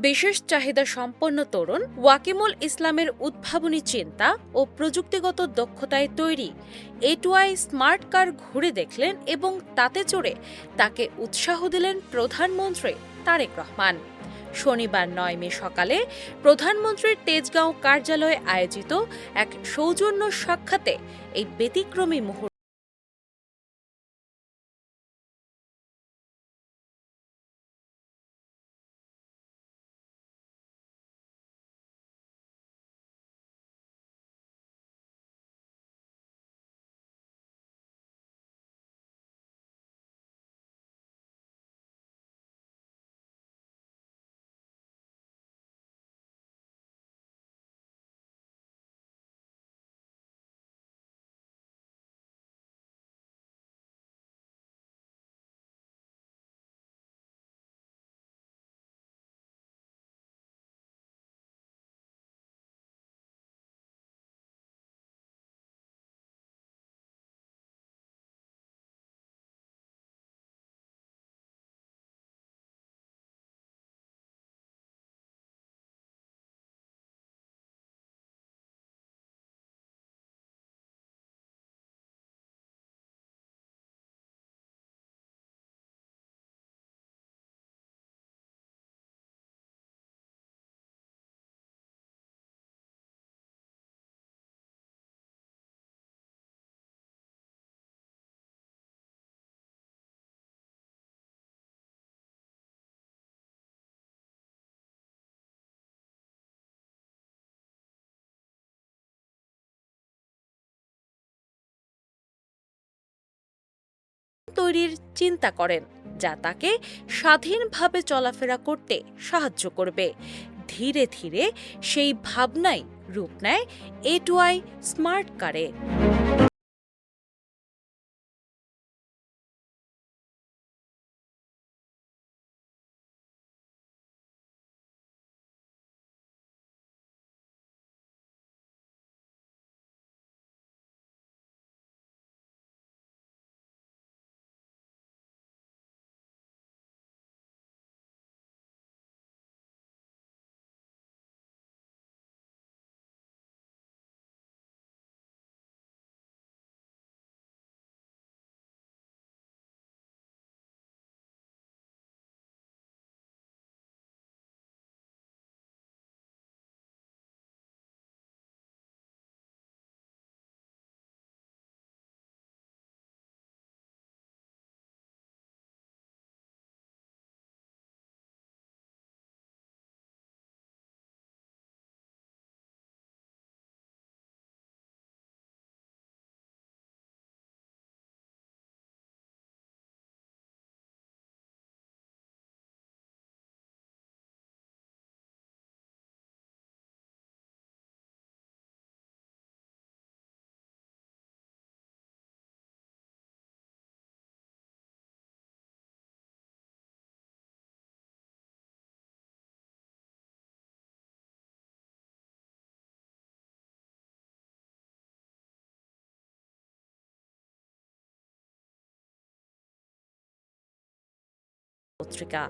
বিশেষ চাহিদা সম্পন্ন তরুণ ওয়াকিমুল ইসলামের উদ্ভাবনী চিন্তা ও প্রযুক্তিগত দক্ষতায় তৈরি এ2আই স্মার্ট কার ঘুরে দেখলেন এবং তাতে চড়ে তাকে উৎসাহ দিলেন প্রধানমন্ত্রী তারেক রহমান। শনিবার ৯ মে সকালে প্রধানমন্ত্রীর তেজগাঁও কার্যালয়ে আয়োজিত এক সৌজন্য সাক্ষাতে এই ব্যতিক্রমী মুহূর্ত তৈরির চিন্তা করেন, যা তাকে স্বাধীনভাবে চলাফেরা করতে সাহায্য করবে। ধীরে ধীরে সেই ভাবনাই রূপ নেয় এ2আই স্মার্ট কারে। পত্রিকা।